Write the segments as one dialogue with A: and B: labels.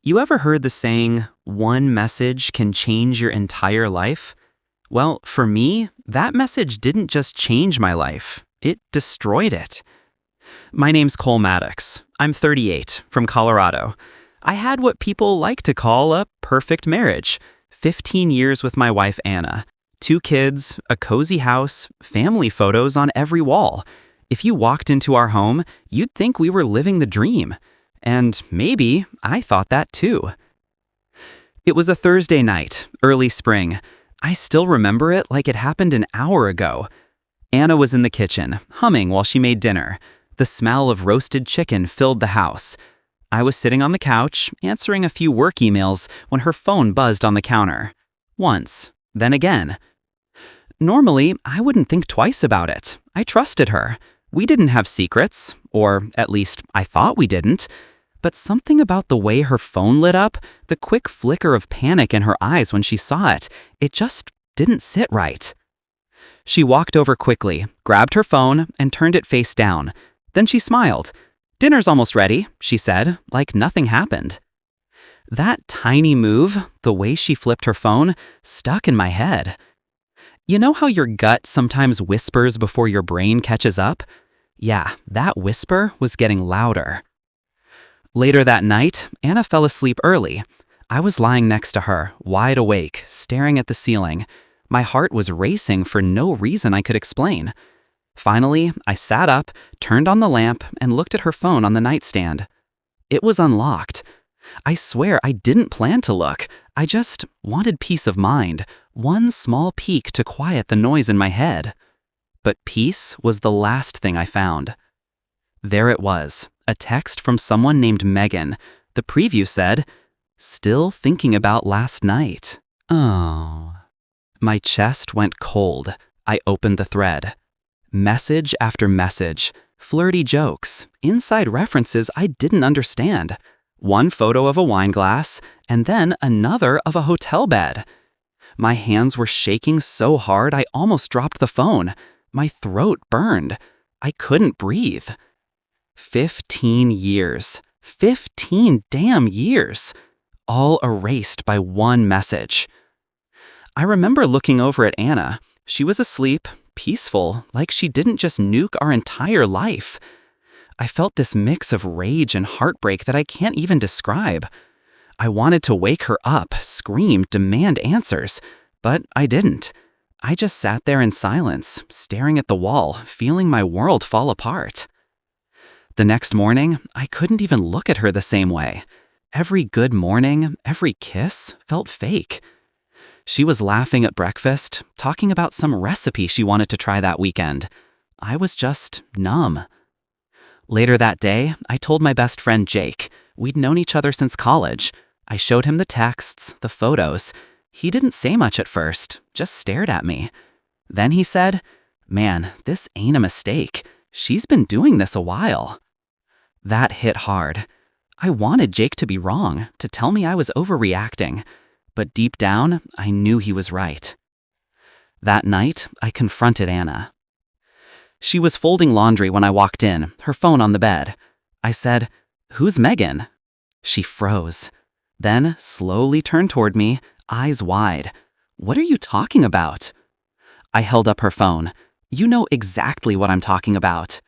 A: You ever heard the saying, one message can change your entire life? Well, for me, that message didn't just change my life, it destroyed it. My name's Cole Maddox. I'm 38, from Colorado. I had what people like to call a perfect marriage. 15 years with my wife Anna. 2 kids, a cozy house, family photos on every wall. If you walked into our home, you'd think we were living the dream. And maybe I thought that too. It was a Thursday night, early spring. I still remember it like it happened an hour ago. Anna was in the kitchen, humming while she made dinner. The smell of roasted chicken filled the house. I was sitting on the couch, answering a few work emails when her phone buzzed on the counter. Once, then again. Normally, I wouldn't think twice about it. I trusted her. We didn't have secrets, or at least I thought we didn't. But something about the way her phone lit up, the quick flicker of panic in her eyes when she saw it, it just didn't sit right. She walked over quickly, grabbed her phone, and turned it face down. Then she smiled. "Dinner's almost ready," she said, like nothing happened. That tiny move, the way she flipped her phone, stuck in my head. You know how your gut sometimes whispers before your brain catches up? Yeah, that whisper was getting louder. Later that night, Anna fell asleep early. I was lying next to her, wide awake, staring at the ceiling. My heart was racing for no reason I could explain. Finally, I sat up, turned on the lamp, and looked at her phone on the nightstand. It was unlocked. I swear I didn't plan to look. I just wanted peace of mind, one small peek to quiet the noise in my head. But peace was the last thing I found. There it was, a text from someone named Megan. The preview said, "Still thinking about last night." Oh. My chest went cold. I opened the thread. Message after message, flirty jokes, inside references I didn't understand. One photo of a wine glass, and then another of a hotel bed. My hands were shaking so hard I almost dropped the phone. My throat burned. I couldn't breathe. 15 years. 15 damn years. All erased by one message. I remember looking over at Anna. She was asleep, peaceful, like she didn't just nuke our entire life. I felt this mix of rage and heartbreak that I can't even describe. I wanted to wake her up, scream, demand answers, but I didn't. I just sat there in silence, staring at the wall, feeling my world fall apart. The next morning, I couldn't even look at her the same way. Every good morning, every kiss felt fake. She was laughing at breakfast, talking about some recipe she wanted to try that weekend. I was just numb. Later that day, I told my best friend Jake. We'd known each other since college. I showed him the texts, the photos. He didn't say much at first, just stared at me. Then he said, "Man, this ain't a mistake. She's been doing this a while." That hit hard. I wanted Jake to be wrong, to tell me I was overreacting. But deep down, I knew he was right. That night, I confronted Anna. She was folding laundry when I walked in, her phone on the bed. I said, "Who's Megan?" She froze. Then slowly turned toward me, eyes wide. "What are you talking about?" I held up her phone. "You know exactly what I'm talking about."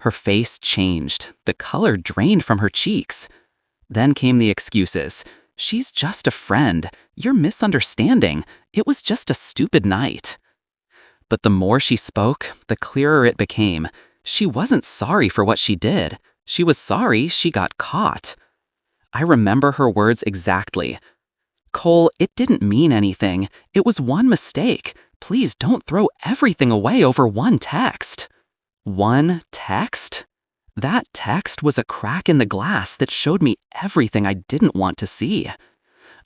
A: Her face changed. The color drained from her cheeks. Then came the excuses. "She's just a friend. You're misunderstanding. It was just a stupid night." But the more she spoke, the clearer it became. She wasn't sorry for what she did. She was sorry she got caught. I remember her words exactly. "Cole, it didn't mean anything. It was one mistake. Please don't throw everything away over one text." One text? That text was a crack in the glass that showed me everything I didn't want to see.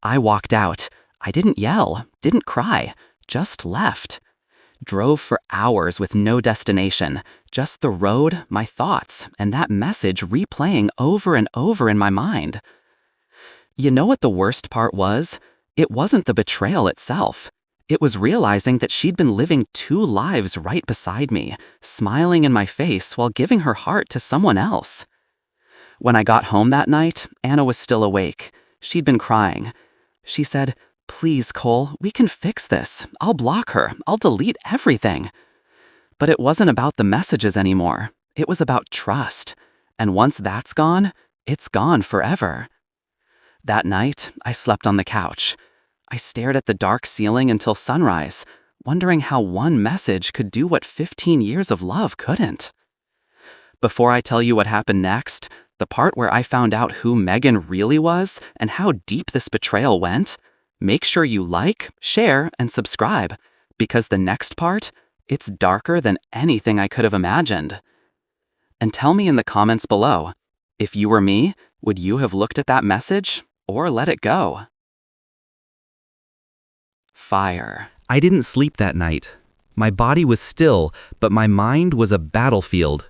A: I walked out. I didn't yell, didn't cry, just left. Drove for hours with no destination, just the road, my thoughts, and that message replaying over and over in my mind. You know what the worst part was? It wasn't the betrayal itself. It was realizing that she'd been living 2 lives right beside me, smiling in my face while giving her heart to someone else. When I got home that night, Anna was still awake. She'd been crying. She said, "Please, Cole, we can fix this. I'll block her. I'll delete everything." But it wasn't about the messages anymore. It was about trust. And once that's gone, it's gone forever. That night, I slept on the couch. I stared at the dark ceiling until sunrise, wondering how one message could do what 15 years of love couldn't. Before I tell you what happened next, the part where I found out who Megan really was and how deep this betrayal went, make sure you like, share, and subscribe, because the next part, it's darker than anything I could have imagined. And tell me in the comments below, if you were me, would you have looked at that message or let it go? Fire. I didn't sleep that night. My body was still, but my mind was a battlefield.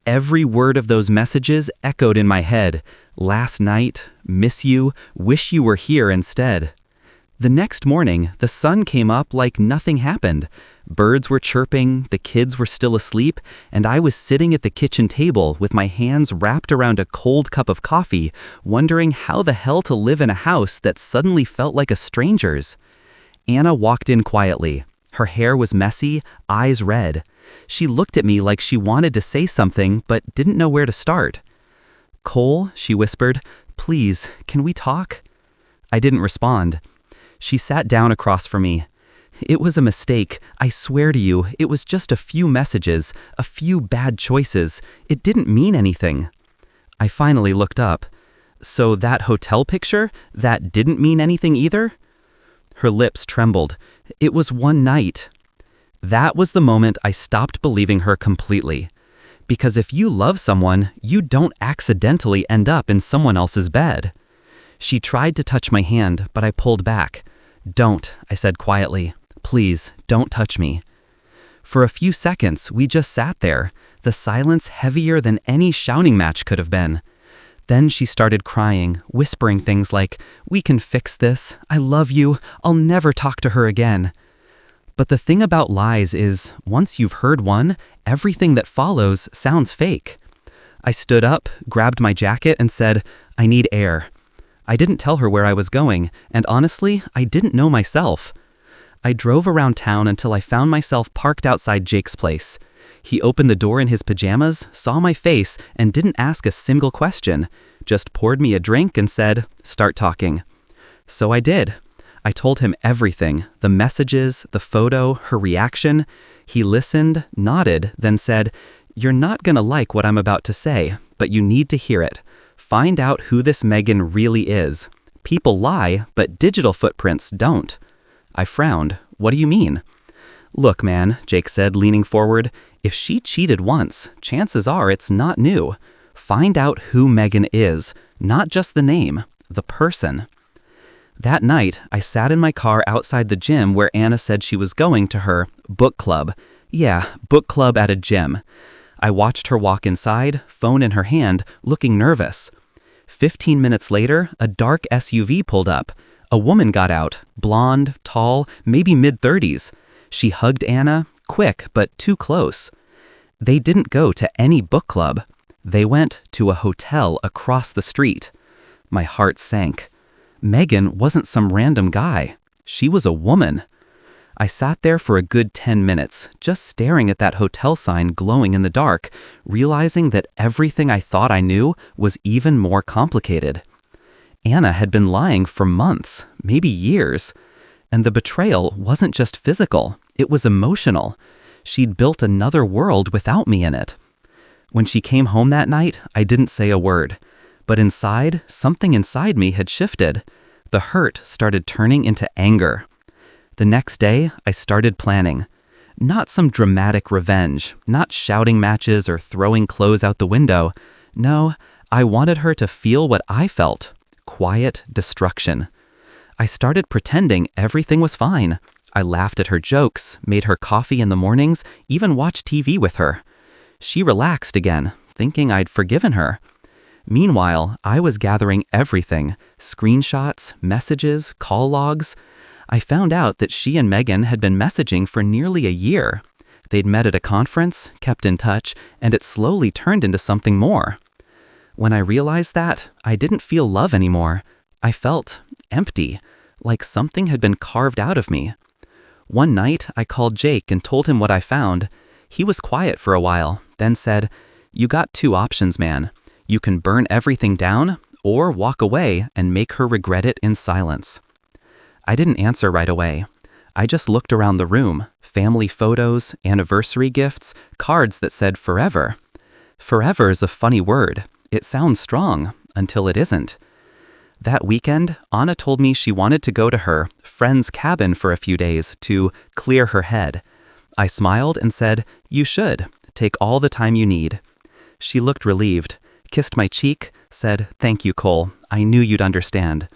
A: Every word of those messages echoed in my head. Last night, miss you, wish you were here instead. The next morning, the sun came up like nothing happened. Birds were chirping, the kids were still asleep, and I was sitting at the kitchen table with my hands wrapped around a cold cup of coffee, wondering how the hell to live in a house that suddenly felt like a stranger's. Anna walked in quietly. Her hair was messy, eyes red. She looked at me like she wanted to say something but didn't know where to start. "Cole," she whispered, "please, can we talk?" I didn't respond. She sat down across from me. "It was a mistake. I swear to you, it was just a few messages, a few bad choices. It didn't mean anything." I finally looked up. "So that hotel picture, that didn't mean anything either?" Her lips trembled. "It was one night." That was the moment I stopped believing her completely. Because if you love someone, you don't accidentally end up in someone else's bed. She tried to touch my hand, but I pulled back. "Don't," I said quietly. "Please, don't touch me." For a few seconds, we just sat there, the silence heavier than any shouting match could have been. Then she started crying, whispering things like, "We can fix this. I love you. I'll never talk to her again." But the thing about lies is, once you've heard one, everything that follows sounds fake. I stood up, grabbed my jacket, and said, "I need air." I didn't tell her where I was going, and honestly, I didn't know myself. I drove around town until I found myself parked outside Jake's place. He opened the door in his pajamas, saw my face, and didn't ask a single question, just poured me a drink and said, "Start talking." So I did. I told him everything, the messages, the photo, her reaction. He listened, nodded, then said, "You're not gonna like what I'm about to say, but you need to hear it. Find out who this Megan really is. People lie, but digital footprints don't." I frowned. "What do you mean?" "Look, man," Jake said, leaning forward, "if she cheated once, chances are it's not new. Find out who Megan is, not just the name, the person." That night, I sat in my car outside the gym where Anna said she was going to her book club. Yeah, book club at a gym. I watched her walk inside, phone in her hand, looking nervous. 15 minutes later, a dark SUV pulled up. A woman got out, blonde, tall, maybe mid-30s. She hugged Anna, quick but too close. They didn't go to any book club. They went to a hotel across the street. My heart sank. Megan wasn't some random guy. She was a woman. I sat there for a good 10 minutes, just staring at that hotel sign glowing in the dark, realizing that everything I thought I knew was even more complicated. Anna had been lying for months, maybe years. And the betrayal wasn't just physical, it was emotional. She'd built another world without me in it. When she came home that night, I didn't say a word. But inside, something inside me had shifted. The hurt started turning into anger. The next day, I started planning. Not some dramatic revenge, not shouting matches or throwing clothes out the window. No, I wanted her to feel what I felt. Quiet destruction. I started pretending everything was fine. I laughed at her jokes, made her coffee in the mornings, even watched TV with her. She relaxed again, thinking I'd forgiven her. Meanwhile, I was gathering everything, screenshots, messages, call logs. I found out that she and Megan had been messaging for nearly a year. They'd met at a conference, kept in touch, and it slowly turned into something more. When I realized that, I didn't feel love anymore. I felt empty, like something had been carved out of me. One night, I called Jake and told him what I found. He was quiet for a while, then said, "You got two options, man. You can burn everything down, or walk away and make her regret it in silence." I didn't answer right away. I just looked around the room, family photos, anniversary gifts, cards that said forever. Forever is a funny word. It sounds strong, until it isn't. That weekend, Anna told me she wanted to go to her friend's cabin for a few days to clear her head. I smiled and said, "You should. Take all the time you need." She looked relieved, kissed my cheek, said, "Thank you, Cole. I knew you'd understand."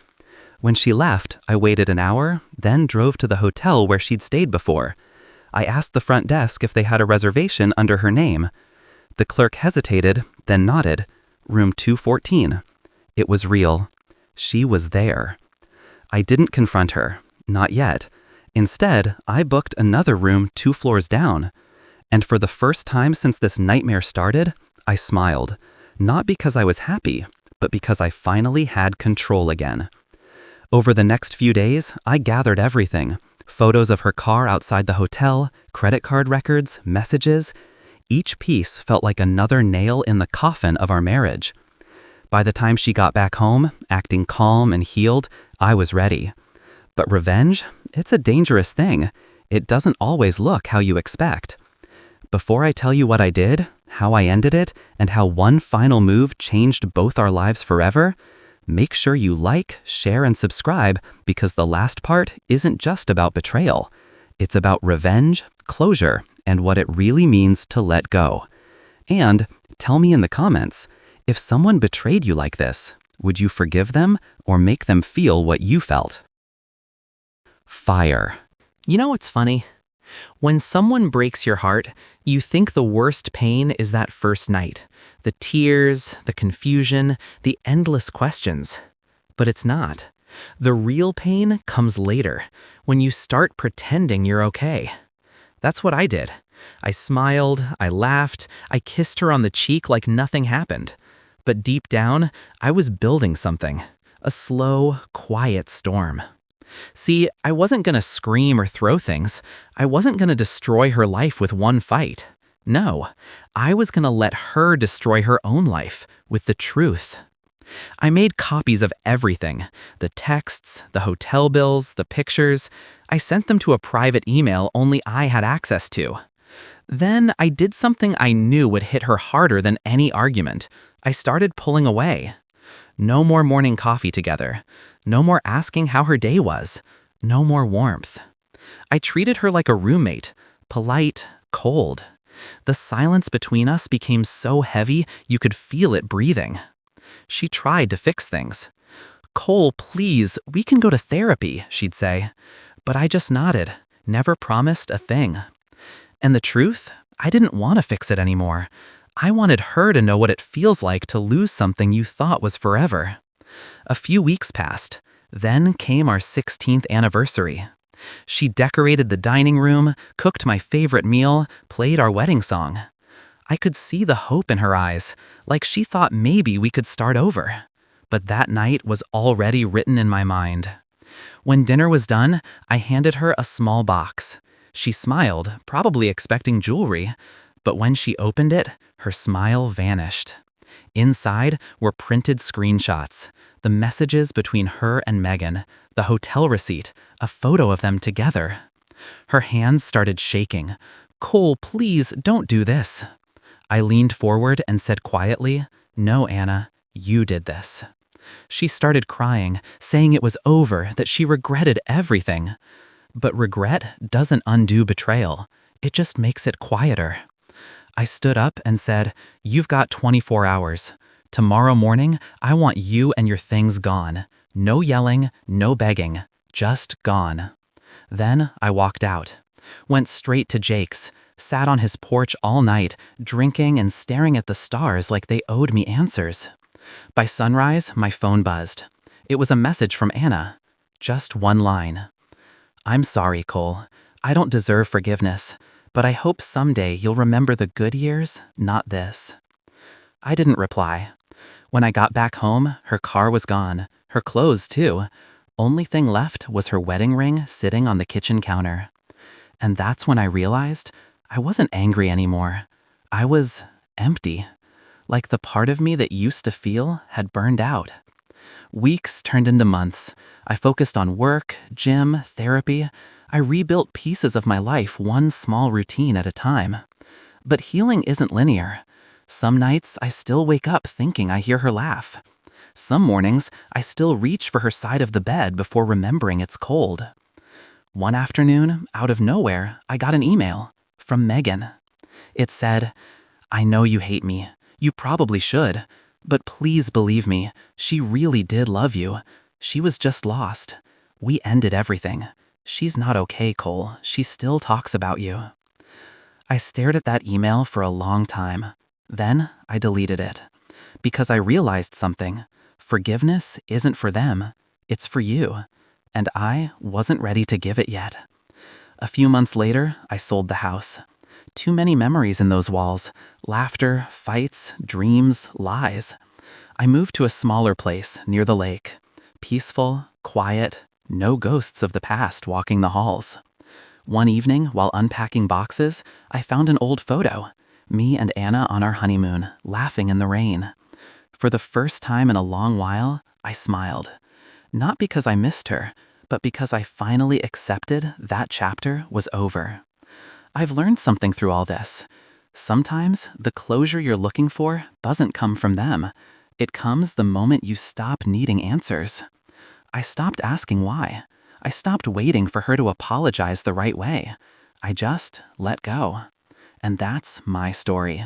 A: When she left, I waited an hour, then drove to the hotel where she'd stayed before. I asked the front desk if they had a reservation under her name. The clerk hesitated, then nodded. Room 214. It was real. She was there. I didn't confront her. Not yet. Instead, I booked another room 2 floors down. And for the first time since this nightmare started, I smiled. Not because I was happy, but because I finally had control again. Over the next few days, I gathered everything. Photos of her car outside the hotel, credit card records, messages. Each piece felt like another nail in the coffin of our marriage. By the time she got back home, acting calm and healed, I was ready. But revenge? It's a dangerous thing. It doesn't always look how you expect. Before I tell you what I did, how I ended it, and how one final move changed both our lives forever, make sure you like, share, and subscribe, because the last part isn't just about betrayal. It's about revenge, closure, and what it really means to let go. And tell me in the comments, if someone betrayed you like this, would you forgive them or make them feel what you felt? Fire.
B: You know what's funny? When someone breaks your heart, you think the worst pain is that first night. The tears, the confusion, the endless questions. But it's not. The real pain comes later, when you start pretending you're okay. That's what I did. I smiled, I laughed, I kissed her on the cheek like nothing happened. But deep down, I was building something. A slow, quiet storm. See, I wasn't gonna scream or throw things. I wasn't gonna destroy her life with one fight. No, I was gonna let her destroy her own life with the truth. I made copies of everything. The texts, the hotel bills, the pictures. I sent them to a private email only I had access to. Then I did something I knew would hit her harder than any argument. I started pulling away. No more morning coffee together. No more asking how her day was. No more warmth. I treated her like a roommate, polite, cold. The silence between us became so heavy you could feel it breathing. She tried to fix things. "Cole, please, we can go to therapy," she'd say. But I just nodded, never promised a thing. And the truth? I didn't want to fix it anymore. I wanted her to know what it feels like to lose something you thought was forever. A few weeks passed. Then came our 16th anniversary. She decorated the dining room, cooked my favorite meal, played our wedding song. I could see the hope in her eyes, like she thought maybe we could start over. But that night was already written in my mind. When dinner was done, I handed her a small box. She smiled, probably expecting jewelry, but when she opened it, her smile vanished. Inside were printed screenshots, the messages between her and Megan, the hotel receipt, a photo of them together. Her hands started shaking. "Cole, please don't do this." I leaned forward and said quietly, "No, Anna, you did this." She started crying, saying it was over, that she regretted everything. But regret doesn't undo betrayal. It just makes it quieter. I stood up and said, "You've got 24 hours. Tomorrow morning, I want you and your things gone. No yelling, no begging, just gone." Then I walked out, went straight to Jake's, sat on his porch all night, drinking and staring at the stars like they owed me answers. By sunrise, my phone buzzed. It was a message from Anna. Just one line. "I'm sorry, Cole. I don't deserve forgiveness, but I hope someday you'll remember the good years, not this." I didn't reply. When I got back home, her car was gone, Her clothes, too. Only thing left was her wedding ring sitting on the kitchen counter. And that's when I realized I wasn't angry anymore. I was empty. Like the part of me that used to feel had burned out. Weeks turned into months. I focused on work, gym, therapy. I rebuilt pieces of my life, one small routine at a time. But healing isn't linear. Some nights I still wake up thinking I hear her laugh. Some mornings I still reach for her side of the bed before remembering it's cold. One afternoon, out of nowhere, I got an email from Megan. It said, "I know you hate me. You probably should. But please believe me, she really did love you. She was just lost. We ended everything. She's not okay, Cole. She still talks about you." I stared at that email for a long time. Then I deleted it. Because I realized something. Forgiveness isn't for them. It's for you. And I wasn't ready to give it yet. A few months later, I sold the house. Too many memories in those walls. Laughter, fights, dreams, lies. I moved to a smaller place near the lake. Peaceful, quiet, no ghosts of the past walking the halls. One evening, while unpacking boxes, I found an old photo. Me and Anna on our honeymoon, laughing in the rain. For the first time in a long while, I smiled. Not because I missed her, but because I finally accepted that chapter was over. I've learned something through all this. Sometimes the closure you're looking for doesn't come from them. It comes the moment you stop needing answers. I stopped asking why. I stopped waiting for her to apologize the right way. I just let go. And that's my story.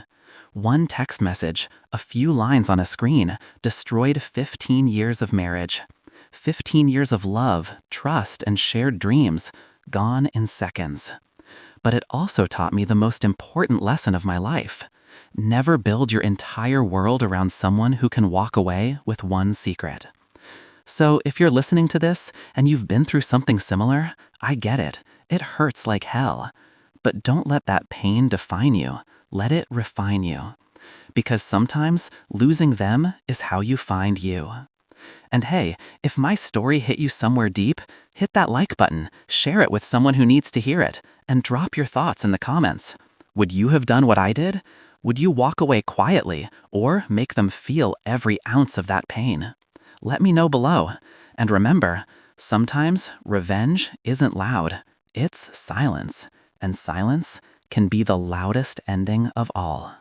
B: One text message, a few lines on a screen, destroyed 15 years of marriage. 15 years of love, trust, and shared dreams, gone in seconds. But it also taught me the most important lesson of my life. Never build your entire world around someone who can walk away with one secret. So if you're listening to this and you've been through something similar, I get it. It hurts like hell. But don't let that pain define you. Let it refine you. Because sometimes losing them is how you find you. And hey, if my story hit you somewhere deep, hit that like button, share it with someone who needs to hear it, and drop your thoughts in the comments. Would you have done what I did? Would you walk away quietly or make them feel every ounce of that pain? Let me know below. And remember, sometimes revenge isn't loud. It's silence. And silence can be the loudest ending of all.